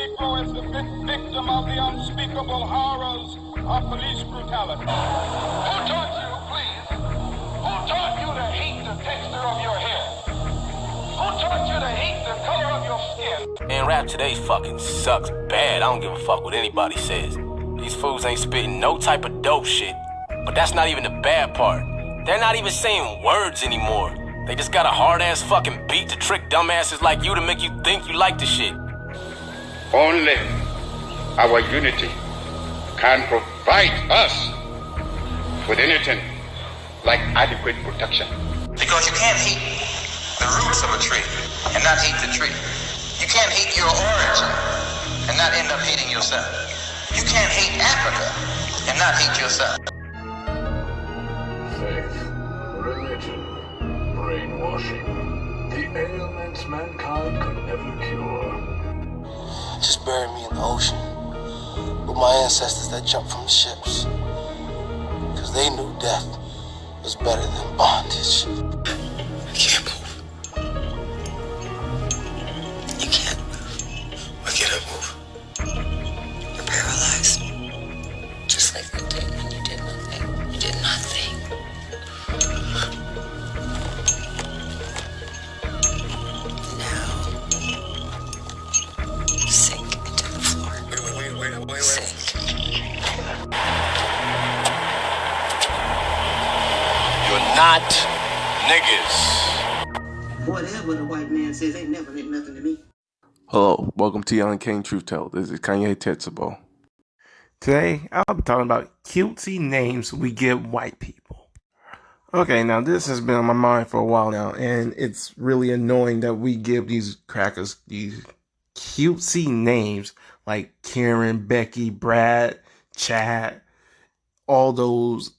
Negro is the victim of the unspeakable horrors of police brutality. Who taught you, please? Who taught you to hate the texture of your hair? Who taught you to hate the color of your skin? Man, rap today fucking sucks bad. I don't give a fuck what anybody says. These fools ain't spitting no type of dope shit. But that's not even the bad part. They're not even saying words anymore. They just got a hard-ass fucking beat to trick dumbasses like you to make you think you like the shit. Only our unity can provide us with anything like adequate protection. Because you can't hate the roots of a tree and not hate the tree. You can't hate your origin and not end up hating yourself. You can't hate Africa and not hate yourself. Faith, religion, brainwashing, the ailments mankind could never cure. Just bury me in the ocean with my ancestors that jumped from the ships. Because they knew death was better than bondage. I can't move. You can't move. Why can't I move? You're paralyzed. Just like that day when you did nothing. You did nothing. Now, sink into the floor. Wait. Sink. You're not niggas. Whatever the white man says ain't never meant nothing to me. Hello, welcome to Young King Truth Tell. This is Kanye Tetsubo. Today, I'll be talking about cutesy names we give white people. Okay, now this has been on my mind for a while now, and it's really annoying that we give these crackers these cutesy names like Karen, Becky, Brad, Chad, all those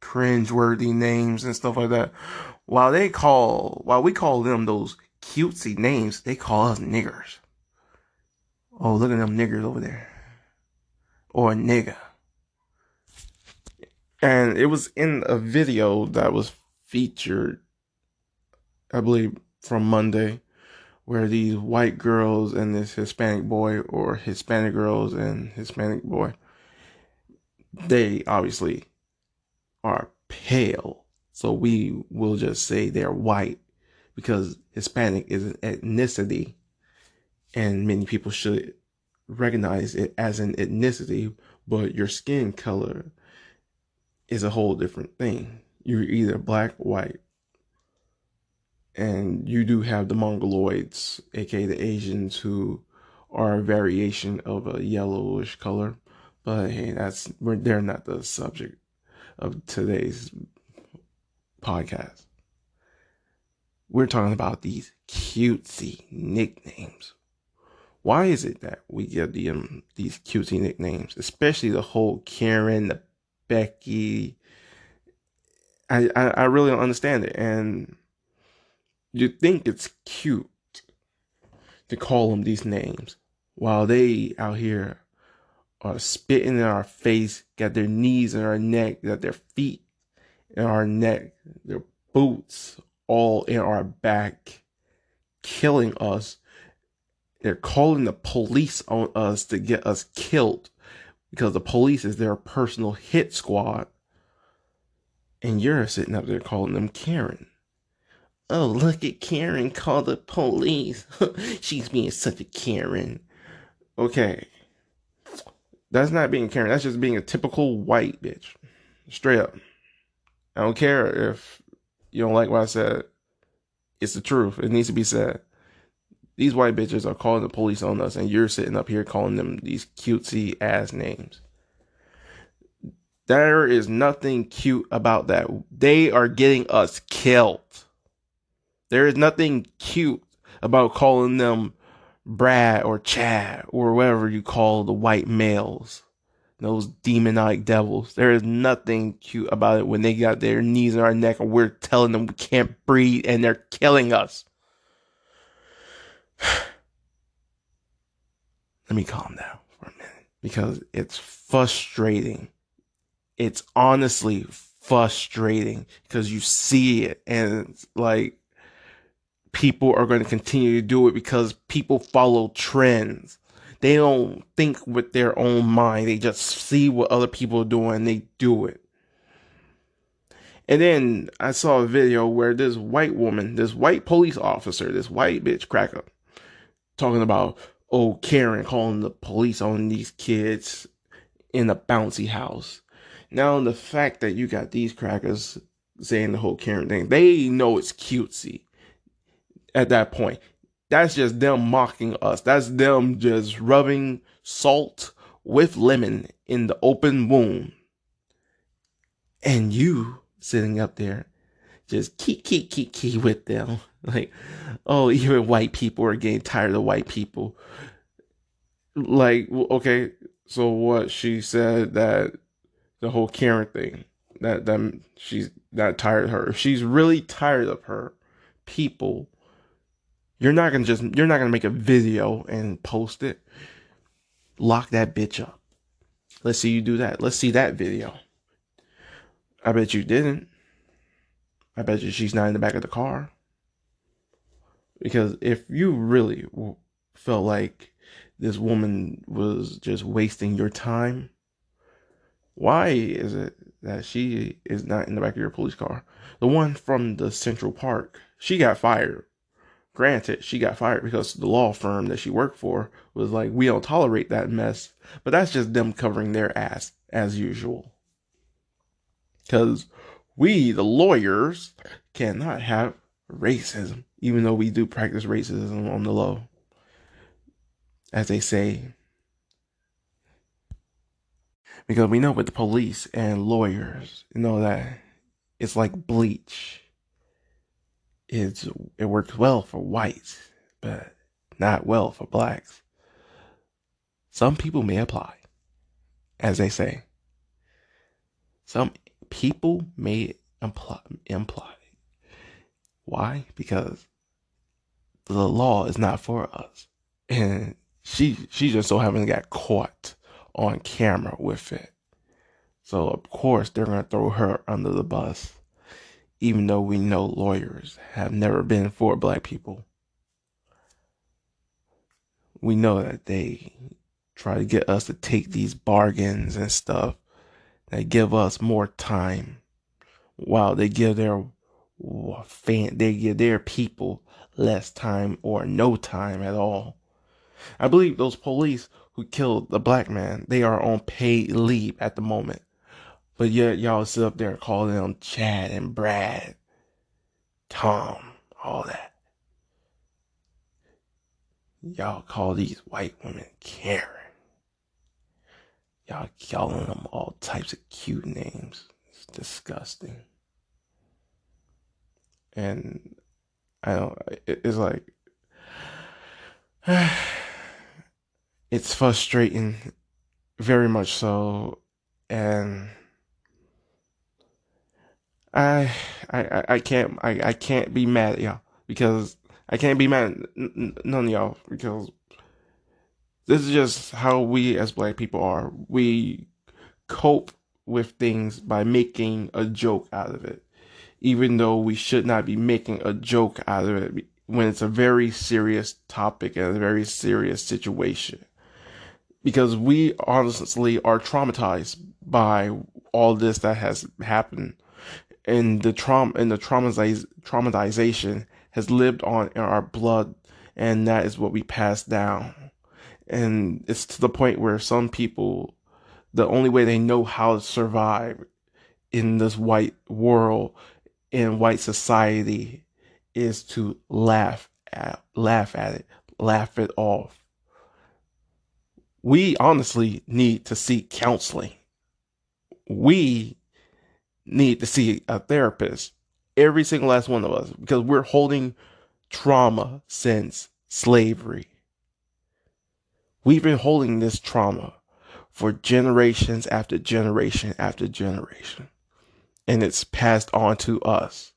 cringe-worthy names and stuff like that. While we call them those cutesy names, they call us niggers. Oh, look at them niggers over there. Or a nigga. And it was in a video that was featured, I believe, from Monday, where these white girls and this Hispanic boy, or Hispanic girls and Hispanic boy, they obviously are pale. So we will just say they're white because Hispanic is an ethnicity and many people should recognize it as an ethnicity, but your skin color is a whole different thing. You're either black or white. And you do have the Mongoloids, aka the Asians, who are a variation of a yellowish color. But hey, they're not the subject of today's podcast. We're talking about these cutesy nicknames. Why is it that we give these cutesy nicknames, especially the whole Karen, the Becky? I really don't understand it. And you think it's cute to call them these names while they out here are spitting in our face, got their knees in our neck, got their feet in our neck, their boots all in our back, killing us. They're calling the police on us to get us killed because the police is their personal hit squad. And you're sitting up there calling them Karen. Oh, look at Karen call the police. She's being such a Karen. Okay. That's not being Karen. That's just being a typical white bitch. Straight up. I don't care if you don't like what I said. It's the truth. It needs to be said. These white bitches are calling the police on us, and you're sitting up here calling them these cutesy ass names. There is nothing cute about that. They are getting us killed. There is nothing cute about calling them Brad or Chad or whatever you call the white males. Those demonic devils. There is nothing cute about it when they got their knees in our neck and we're telling them we can't breathe and they're killing us. Let me calm down for a minute because it's frustrating. It's honestly frustrating because you see it and it's like people are going to continue to do it because people follow trends. They don't think with their own mind. They just see what other people are doing and they do it. And then I saw a video where this white woman, this white police officer, this white bitch cracker, talking about, oh, Karen calling the police on these kids in a bouncy house. Now, the fact that you got these crackers saying the whole Karen thing, they know it's cutesy at that point. That's just them mocking us. That's them just rubbing salt with lemon in the open wound. And you sitting up there just key with them. Like, oh, even white people are getting tired of white people. Like, okay, so what? She said that the whole Karen thing, that she's not tired of her. If she's really tired of her people, you're not gonna make a video and post it. Lock that bitch up. Let's see you do that. Let's see that video. I bet you didn't. I bet you she's not in the back of the car. Because if you really felt like this woman was just wasting your time, why is it that she is not in the back of your police car? The one from the Central Park, she got fired. Granted, she got fired because the law firm that she worked for was like, we don't tolerate that mess. But that's just them covering their ass as usual. Because we, the lawyers, cannot have racism, even though we do practice racism on the low. As they say. Because we know with the police and lawyers, you know that it's like bleach. It works well for whites, but not well for blacks. Some people may apply, as they say. Some people may imply. Why? Because the law is not for us. And she just so happens got caught on camera with it. So of course they're going to throw her under the bus. Even though we know lawyers have never been for black people. We know that they try to get us to take these bargains and stuff that give us more time, while they give their people less time or no time at all. I believe those police who killed the black man, they are on paid leave at the moment. But yet y'all sit up there and call them Chad and Brad, Tom, all that. Y'all call these white women Karen. Y'all calling them all types of cute names. It's disgusting. And I don't, it's like, it's frustrating, very much so. And I can't be mad at y'all, because I can't be mad at none of y'all, because this is just how we as black people are. We cope with things by making a joke out of it, even though we should not be making a joke out of it when it's a very serious topic and a very serious situation. Because we honestly are traumatized by all this that has happened. And the traumatization has lived on in our blood, and that is what we pass down. And it's to the point where some people, the only way they know how to survive in this white world, in white society, is to laugh at it, laugh it off. We honestly need to seek counseling. We need to see a therapist, every single last one of us, because we're holding trauma since slavery. We've been holding this trauma for generations after generation after generation, and it's passed on to us.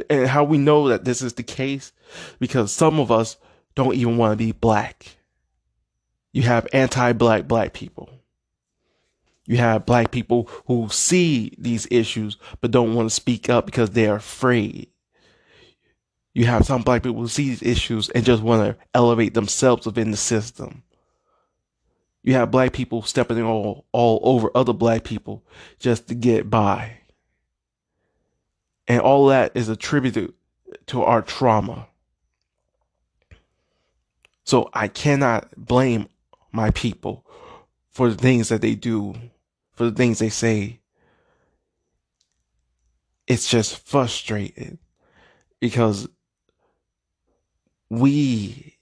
And how we know that this is the case, because some of us don't even want to be black. You have anti-black people. You have black people who see these issues but don't want to speak up because they're afraid. You have some black people who see these issues and just want to elevate themselves within the system. You have black people stepping all over other black people just to get by. And all that is attributed to our trauma. So I cannot blame my people for the things that they do, for the things they say. It's just frustrating because we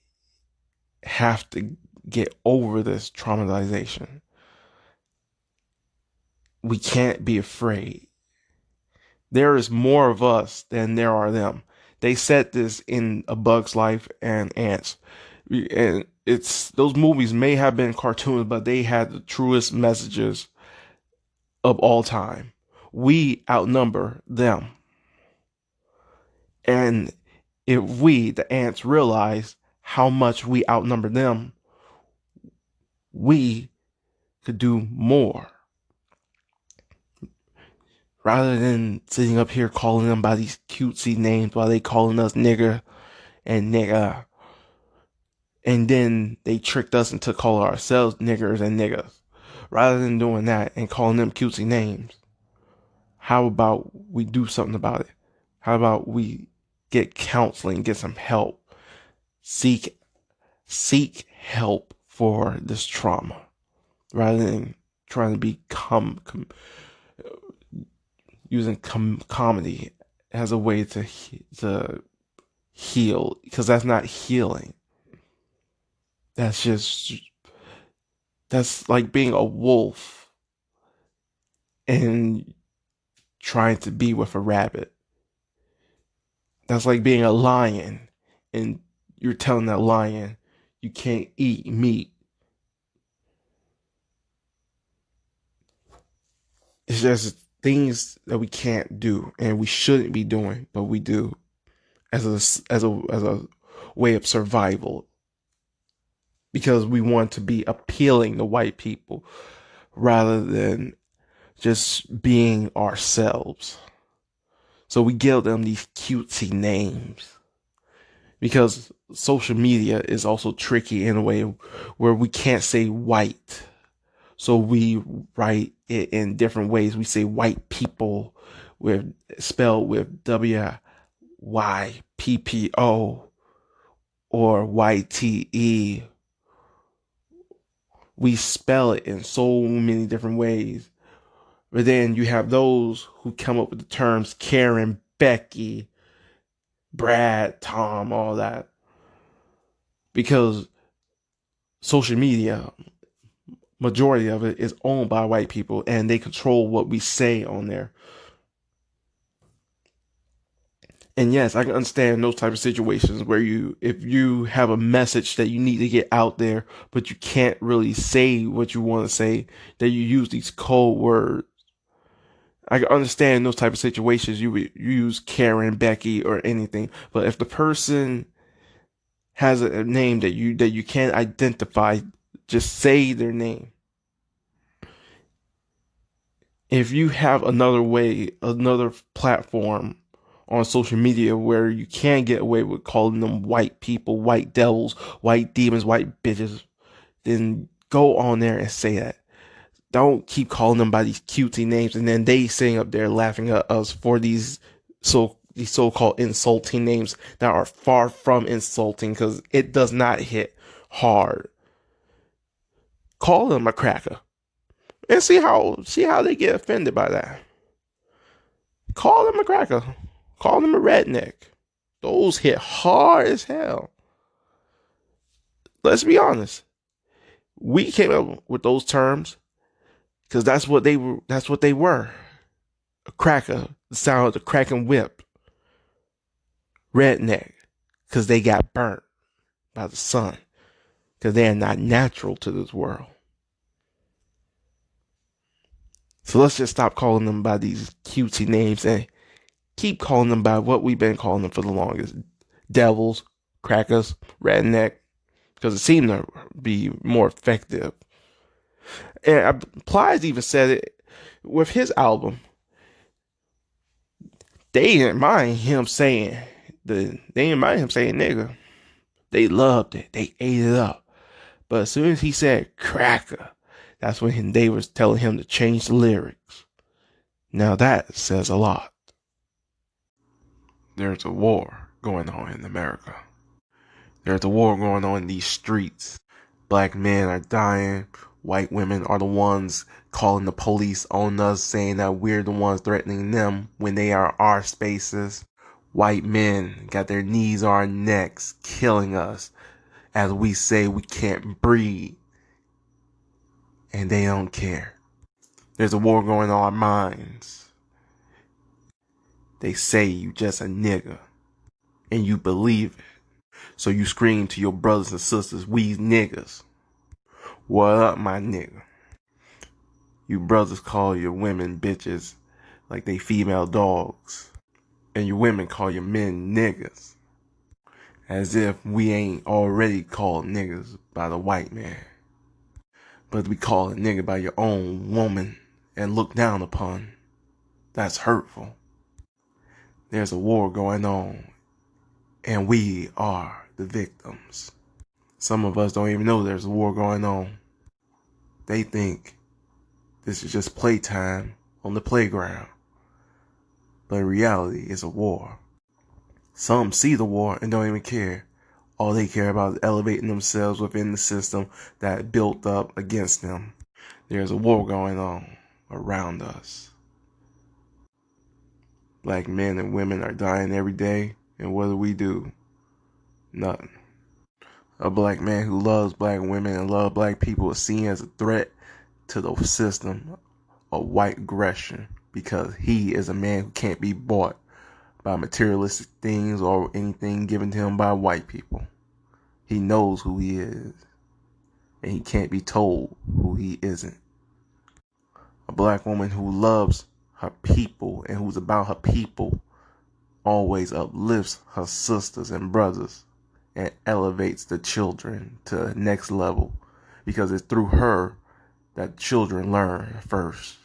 have to get over this traumatization. We can't be afraid. There is more of us than there are them. They said this in A Bug's Life and Ants. And it's those movies may have been cartoons, but they had the truest messages of all time. We outnumber them. And if we, the ants, realize how much we outnumber them, we could do more. Rather than sitting up here calling them by these cutesy names while they calling us nigger and nigga. And then they tricked us into calling ourselves niggers and niggas. Rather than doing that and calling them cutesy names, how about we do something about it? How about we get counseling, get some help, seek help for this trauma, rather than trying to become using comedy as a way to heal, because that's not healing. That's like being a wolf and trying to be with a rabbit. That's like being a lion and you're telling that lion you can't eat meat. It's just things that we can't do and we shouldn't be doing, but we do as a way of survival, because we want to be appealing to white people rather than just being ourselves. So we give them these cutesy names because social media is also tricky in a way where we can't say white. So we write it in different ways. We say white people spelled with WYPPO or YTE. We spell it in so many different ways. But then you have those who come up with the terms Karen, Becky, Brad, Tom, all that. Because social media, majority of it is owned by white people and they control what we say on there. And yes, I can understand those type of situations where if you have a message that you need to get out there, but you can't really say what you want to say, that you use these code words. I can understand those type of situations. You use Karen, Becky, or anything. But if the person has a name that you can't identify, just say their name. If you have another platform on social media where you can get away with calling them white people, white devils, white demons, white bitches, then go on there and say that. Don't keep calling them by these cutesy names and then they sitting up there laughing at us for these so-called insulting names that are far from insulting, because it does not hit hard. Call them a cracker and see how they get offended by that. Call them a cracker. Call them a redneck. Those hit hard as hell. Let's be honest. We came up with those terms because that's what they were. That's what they were. A cracker, the sound of the cracking whip. Redneck, because they got burnt by the sun, because they are not natural to this world. So let's just stop calling them by these cutesy names and keep calling them by what we've been calling them for the longest. Devils, crackers, redneck, because it seemed to be more effective. And Plies even said it with his album. They didn't mind him saying They didn't mind him saying nigga. They loved it. They ate it up. But as soon as he said cracker, that's when they was telling him to change the lyrics. Now that says a lot. There's a war going on in America. There's a war going on in these streets. Black men are dying. White women are the ones calling the police on us, saying that we're the ones threatening them when they are our spaces. White men got their knees on our necks, killing us as we say we can't breathe. And they don't care. There's a war going on in our minds. They say you just a nigga. And you believe it. So you scream to your brothers and sisters, we niggas. What up, my nigga? You brothers call your women bitches like they female dogs. And your women call your men niggas. As if we ain't already called niggas by the white man. But we call a nigga by your own woman and look down upon. That's hurtful. There's a war going on. And we are the victims. Some of us don't even know there's a war going on. They think this is just playtime on the playground. But in reality, it's a war. Some see the war and don't even care. All they care about is elevating themselves within the system that built up against them. There's a war going on around us. Black men and women are dying every day, and what do? Nothing. A black man who loves black women and loves black people is seen as a threat to the system of white aggression because he is a man who can't be bought by materialistic things or anything given to him by white people. He knows who he is, and he can't be told who he isn't. A black woman who loves her people and who's about her people always uplifts her sisters and brothers and elevates the children to the next level because it's through her that children learn first.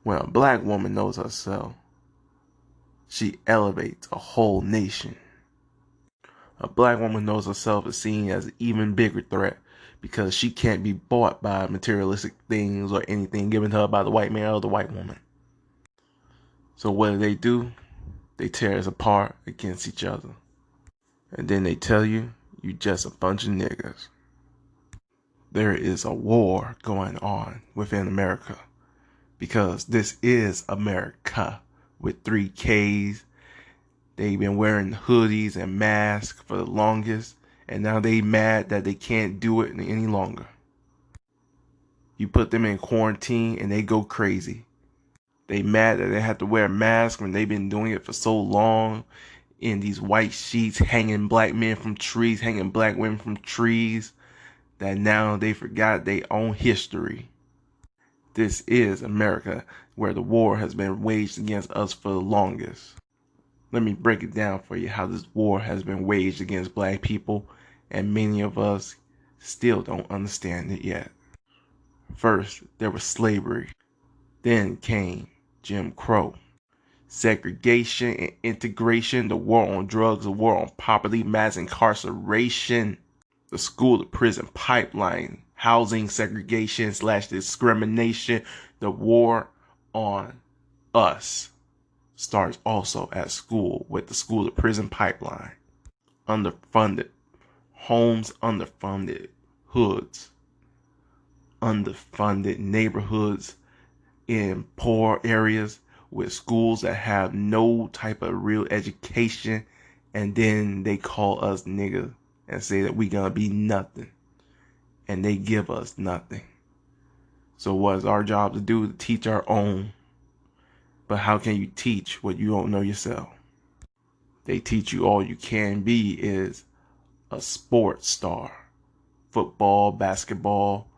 When a black woman knows herself, she elevates a whole nation. A black woman knows herself is seen as an even bigger threat because she can't be bought by materialistic things or anything given to her by the white man or the white woman. So what do? They tear us apart against each other. And then they tell you just a bunch of niggas. There is a war going on within America because this is America with 3 Ks. They've been wearing hoodies and masks for the longest, and now they mad that they can't do it any longer. You put them in quarantine and they go crazy. They mad that they have to wear masks when they've been doing it for so long in these white sheets, hanging black men from trees, hanging black women from trees, that now they forgot their own history. This is America, where the war has been waged against us for the longest. Let me break it down for you how this war has been waged against black people, and many of us still don't understand it yet. First, there was slavery. Then came Jim Crow. Segregation and integration, the war on drugs, the war on poverty, mass incarceration, the school to prison pipeline, housing segregation / discrimination, the war on us starts also at school with the school to prison pipeline. Underfunded homes, underfunded hoods, underfunded neighborhoods in poor areas with schools that have no type of real education, and then they call us niggas and say that we gonna be nothing, and they give us nothing. So what's our job to do? To teach our own. But how can you teach what you don't know yourself? They teach you all you can be is a sports star. Football, basketball,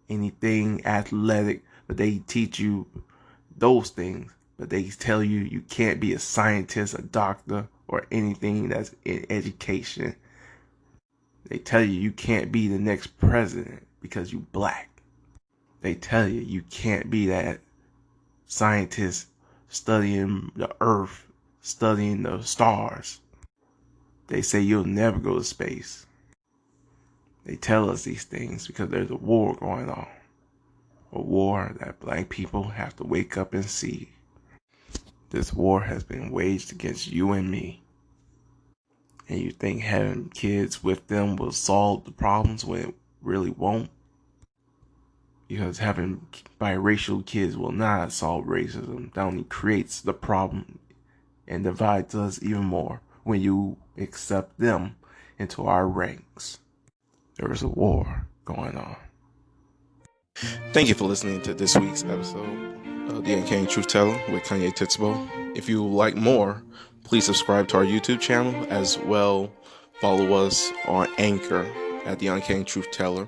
anything athletic, but they teach you those things. But they tell you you can't be a scientist, a doctor, or anything that's in education. They tell you you can't be the next president because you black. They tell you you can't be that scientist studying the earth, studying the stars. They say you'll never go to space. They tell us these things because there's a war going on. A war that black people have to wake up and see. This war has been waged against you and me. And you think having kids with them will solve the problems when it really won't? Because having biracial kids will not solve racism. That only creates the problem and divides us even more when you accept them into our ranks. There is a war going on. Thank you for listening to this week's episode of The Uncanny Truth Teller with Kanye Titsbo. If you would like more, please subscribe to our YouTube channel, as well follow us on Anchor at The Uncanny Truth Teller.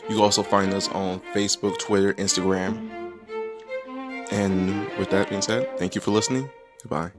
You can also find us on Facebook, Twitter, Instagram. And with that being said, thank you for listening. Goodbye.